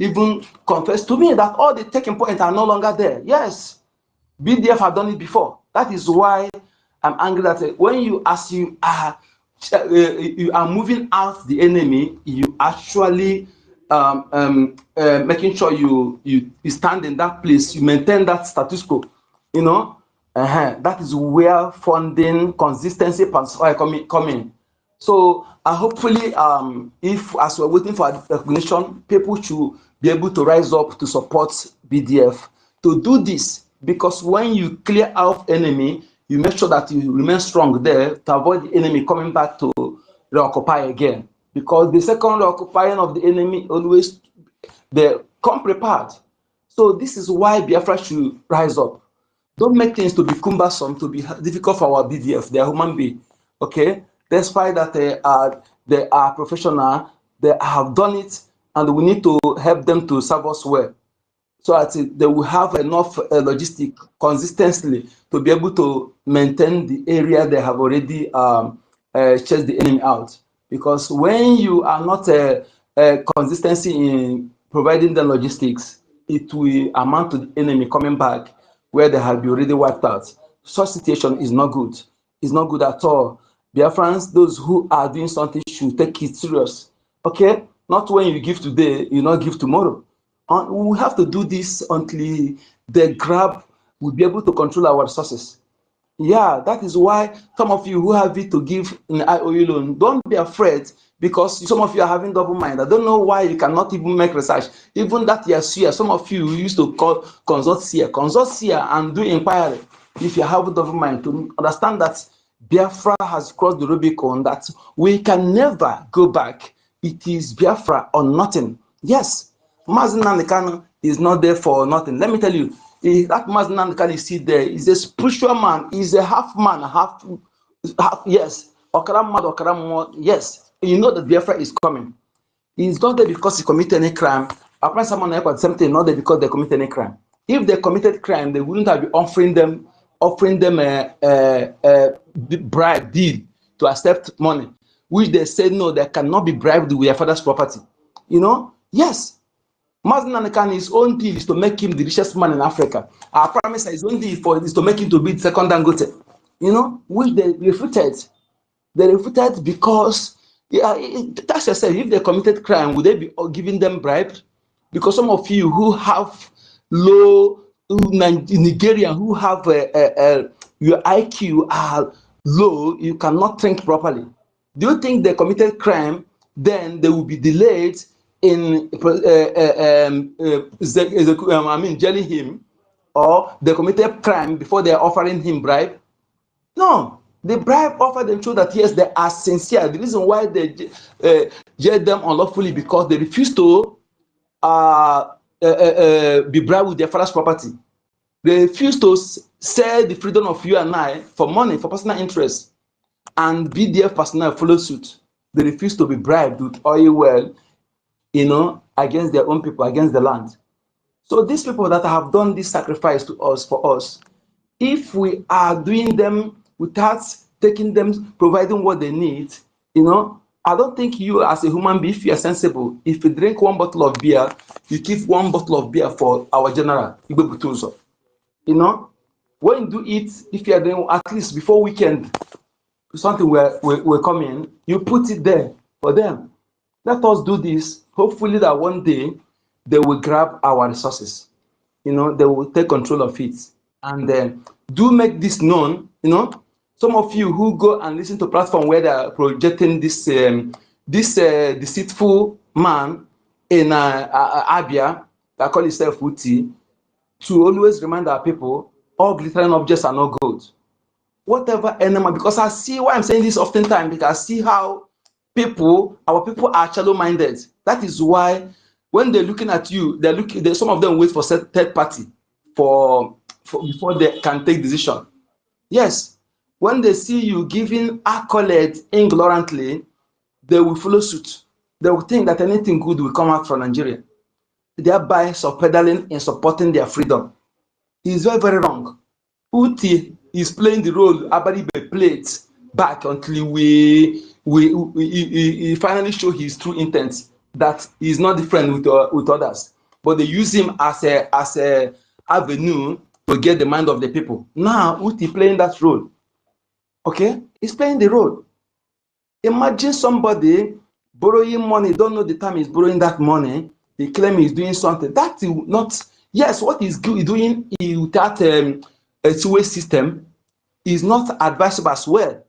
even confessed to me that all the checking points are no longer there. Yes, BDF have done it before. That is why I'm angry that when you are moving out the enemy, you actually making sure you stand in that place, you maintain that status quo. You know, that is where funding consistency come in. So hopefully, if as we're waiting for recognition, people should be able to rise up to support BDF to do this, because when you clear out enemy, you make sure that you remain strong there to avoid the enemy coming back to reoccupy again. Because the second reoccupying of the enemy always they come prepared. So this is why Biafra should rise up. Don't make things to be cumbersome, to be difficult for our BDF. They are human beings, okay? Despite that they are professional, they have done it, and we need to help them to serve us well, so that they will have enough logistic consistently to be able to maintain the area they have already chased the enemy out. Because when you are not consistency in providing the logistics, it will amount to the enemy coming back where they have been already wiped out. Such situation is not good. It's not good at all. Biafrans, those who are doing something should take it serious. Okay? Not when you give today, you not give tomorrow. We have to do this until the grab will be able to control our resources. Yeah, that is why some of you who have it to give an IOU loan, don't be afraid, because some of you are having double mind. I don't know why you cannot even make research. Even that year, some of you used to consult SEER and do inquiry. If you have double mind, to understand that Biafra has crossed the Rubicon, that we can never go back. It is Biafra or nothing. Yes, Mazi Nnamdi Kanu is not there for nothing. Let me tell you, that Mazi Nnamdi Kanu you see there is a spiritual man. He's a half man, half yes. Okara, yes. You know that Biafra is coming. He's not there because he committed any crime. Apparently, someone else got something, not there because they committed any crime. If they committed crime, they wouldn't have been offering them a bribe deal to accept money, which they said no, they cannot be bribed with their father's property. You know, yes. Mazi Nnamdi Kanu, his own deal is to make him the richest man in Africa. Our prime minister, his own deal is to make him to be the second Dangote. You know, which they refuted. They refuted because, that's yourself, if they committed crime, would they be giving them bribe? Because some of you who have low Nigerian, who have your IQ are low, you cannot think properly. Do you think they committed crime? Then they will be delayed in jailing him, or they committed crime before they are offering him bribe? No, the bribe offered them show that yes, they are sincere. The reason why they jailed them unlawfully because they refused to be bribed with their father's property. They refused to sell the freedom of you and I for money, for personal interest, and BDF personnel follow suit. They refused to be bribed with oil well, against their own people, against the land. So these people that have done this sacrifice to us, for us, if we are doing them without taking them, providing what they need, I don't think you as a human being, if you are sensible, if you drink one bottle of beer, you keep one bottle of beer for our general, Igbe Butunzo. When you do it, if you are doing at least before weekend, something will come in, you put it there for them. Let us do this. Hopefully that one day they will grab our resources. They will take control of it. And do make this known. Some of you who go and listen to platform where they are projecting this deceitful man in Abia that call himself Uti, to always remind our people all glittering objects are not gold. Whatever animal, because I see why I'm saying this oftentimes, because I see how our people are shallow-minded. That is why when they're looking at you, some of them wait for third party for before they can take decision. Yes, when they see you giving accolades ignorantly, they will follow suit. They will think that anything good will come out from Nigeria, thereby pedaling and supporting their freedom. It is very, very wrong. Uti is playing the role Abaribe played back until he finally show his true intent, that he is not different with others, but they use him as a avenue to get the mind of the people. Now Uti playing that role. Okay, he's playing the role. Imagine somebody borrowing money, don't know the time he's borrowing that money. He claim he's doing something. That is not, yes, what he's doing without a two-way system is not advisable as well.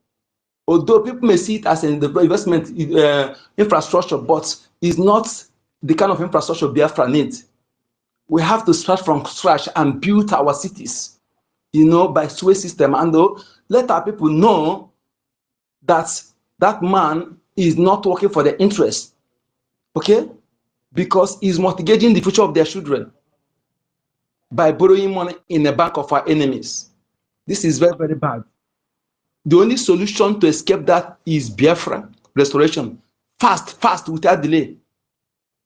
Although people may see it as an investment infrastructure, but it's not the kind of infrastructure Biafra needs. We have to start from scratch and build our cities, by two-way system, and let our people know that that man is not working for their interest, okay? Because he's mortgaging the future of their children by borrowing money in the bank of our enemies. This is very, very bad. The only solution to escape that is Biafra restoration, fast, without delay.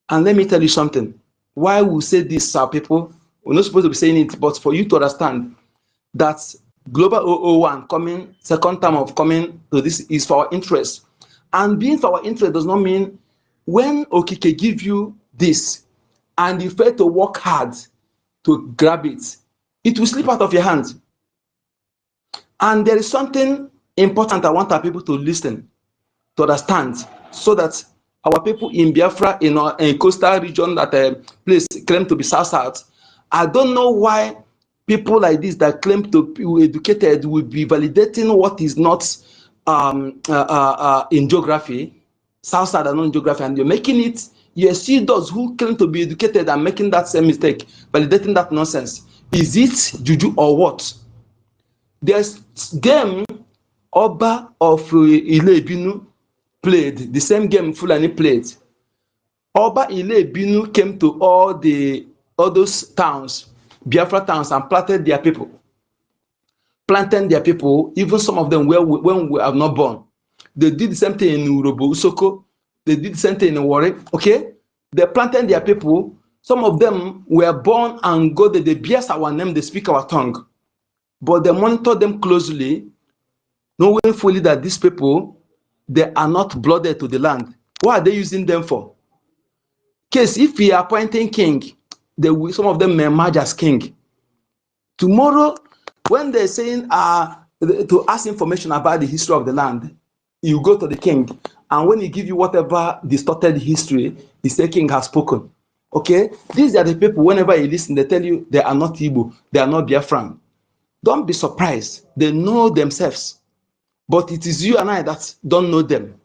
And let me tell you something. Why we say this, our people, we're not supposed to be saying it, but for you to understand that Global 001 coming, second time of coming to this is for our interest. And being for our interest does not mean when Okike give you this and you fail to work hard to grab it, it will slip out of your hands. And there is something important I want our people to listen, to understand, so that our people in Biafra, in a coastal region that place claim to be South, I don't know why people like this that claim to be educated will be validating what is not in geography, South and not in geography, and you're making it. You see those who claim to be educated and making that same mistake, validating that nonsense. Is it juju or what? There's game Oba of Ile-Ibinu played, the same game Fulani played. Oba Ile-Ibinu came to all those towns, Biafra towns, and planted their people. Even some of them when we are not born. They did the same thing in Urobo, Usoko. They did the same thing in Warri. Okay? They planted their people. Some of them were born and go there. They bear our name, they speak our tongue. But they monitor them closely, knowing fully that these people, they are not blooded to the land. What are they using them for? Case if we are appointing king, some of them may emerge as king. Tomorrow, when they're saying to ask information about the history of the land, you go to the king, and when he give you whatever distorted history, he say king has spoken. Okay? These are the people, whenever you listen, they tell you they are not Igbo, they are not Biafran. Don't be surprised. They know themselves. But it is you and I that don't know them.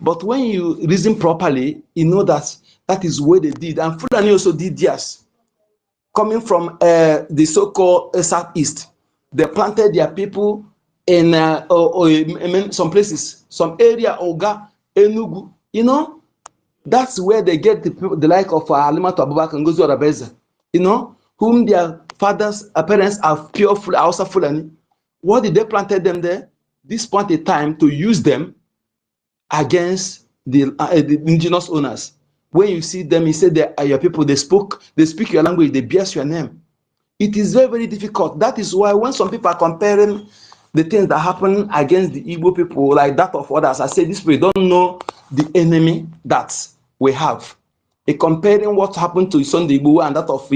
But when you reason properly, you know that that is what they did. And Fulani also did theirs. Coming from the so-called southeast, they planted their people in some places, some area, Oga, Enugu. You know, that's where they get the people, the like of Alimatu Abubakar and Ngozi Orabeza, you know, whom their fathers, parents are pure Hausa Fulani. What did they planted them there? This point in time to use them against the indigenous owners. When you see them, you say they are your people, they speak your language, they bear your name. It is very, very difficult. That is why when some people are comparing the things that happen against the Igbo people, like that of others, I say this people don't know the enemy that we have. Comparing what happened to Sunday Igbo and that of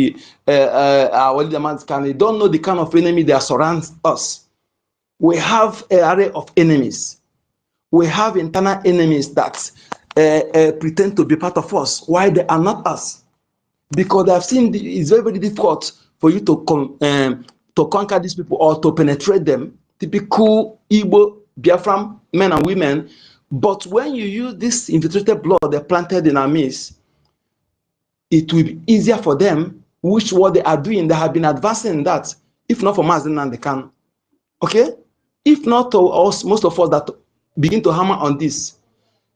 our leader, they don't know the kind of enemy that surrounds us. We have an array of enemies. We have internal enemies that pretend to be part of us, why they are not us. Because I've seen it's very, very difficult for you to conquer these people or to penetrate them, typical Igbo, Biafran men and women. But when you use this infiltrated blood they planted in our midst, it will be easier for them, which what they are doing, they have been advancing in that, if not for NNAMDI KANU. Okay? If not to us, most of us that begin to hammer on this,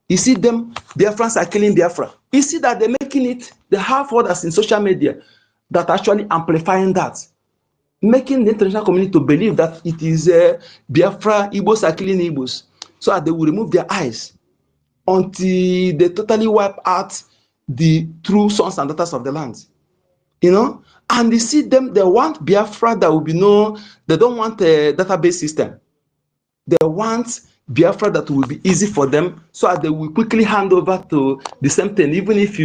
you see them, Biafrans are killing Biafra. You see that they're making it, they have others in social media that are actually amplifying that, making the international community to believe that it is Biafra, Igbos are killing Igbos, so that they will remove their eyes until they totally wipe out the true sons and daughters of the land. You know, and you see them, they want Biafra that will be no, they don't want a database system. They want Biafra that will be easy for them, so that they will quickly hand over to the same thing. Even if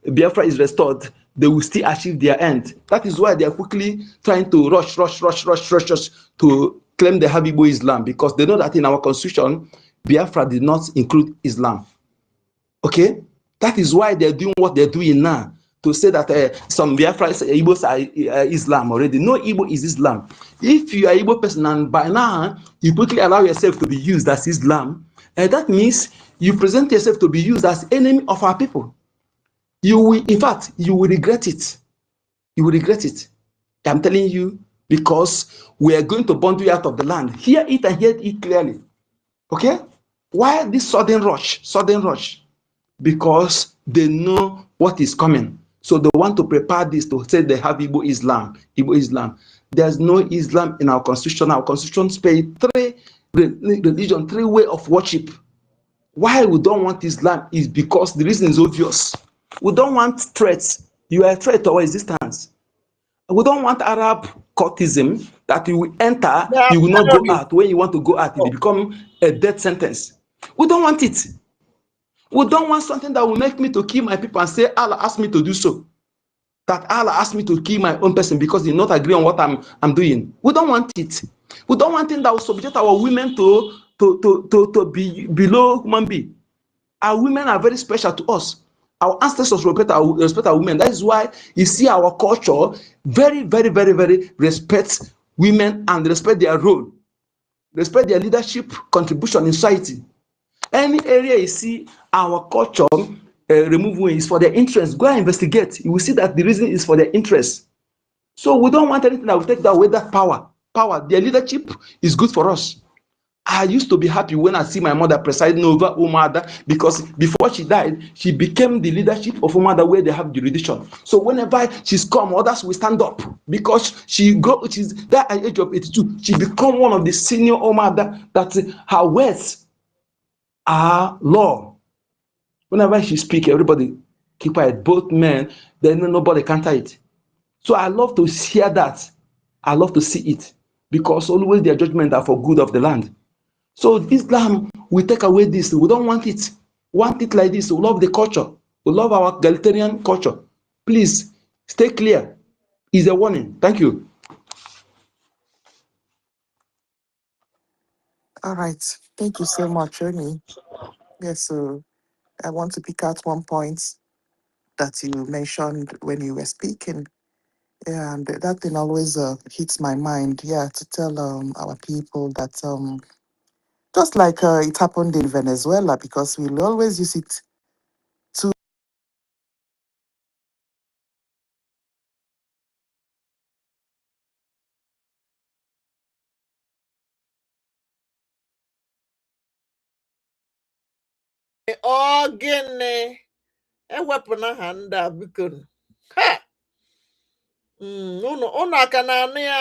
Biafra is restored, they will still achieve their end. That is why they are quickly trying to rush to claim the Habibo Islam, because they know that in our constitution, Biafra did not include Islam. Okay? That is why they're doing what they're doing now, to say that some Biafra Igbos are Islam already. No Igbo is Islam. If you are Igbo person and by now you quickly allow yourself to be used as Islam, that means you present yourself to be used as enemy of our people. You will, in fact, you will regret it. You will regret it. I'm telling you, because we are going to bundle you out of the land. Hear it and hear it clearly. Okay? Why this sudden rush? Sudden rush. Because they know what is coming. So they want to prepare this to say they have Igbo Islam. Igbo Islam. There's no Islam in our constitution. Our constitution space three religion, three way of worship. Why we don't want Islam is because the reason is obvious. We don't want threats. You are a threat to our existence. We don't want Arab cultism that you will enter, you will not go out. When you want to go out, it will become a death sentence. We don't want it. We don't want something that will make me to kill my people and say Allah asked me to do so. That Allah asked me to kill my own person because they not agree on what I'm doing. We don't want it. We don't want things that will subject our women to be below human being. Our women are very special to us. Our ancestors respect our women. That is why you see our culture very, very, very, very respects women and respect their role, respect their leadership contribution in society. Any area you see our culture removing is for their interest, go and investigate. You will see that the reason is for their interest. So we don't want anything that will take away that power. Their leadership is good for us. I used to be happy when I see my mother presiding over Umada, because before she died, she became the leadership of Umada where they have jurisdiction. So whenever she's come, others will stand up because she's that at the age of 82. She become one of the senior Umada that her words are law. Whenever she speaks, everybody keep quiet. Both men, then nobody can counter it. So I love to hear that. I love to see it because always their judgment are for good of the land. So Islam will take away this. We don't want it. Want it like this. We love the culture. We love our egalitarian culture. Please stay clear. Is a warning. Thank you. All right. Thank you so much, Ernie. Yes, so I want to pick out one point that you mentioned when you were speaking. Yeah, and that thing always hits my mind. Yeah, to tell our people that Just like it happened in Venezuela, because we'll always use it to Ọ gịnị? Ewepụna ha ndị a biko. Ha! Unu aka na-anụ ya.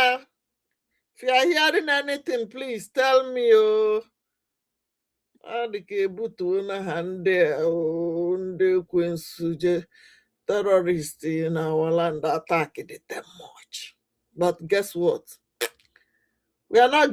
If you are hearing anything, please tell me. Oh, adịka ebutuo ha ndị ekwensu je terrorists in our land attack them much. But guess what? We are not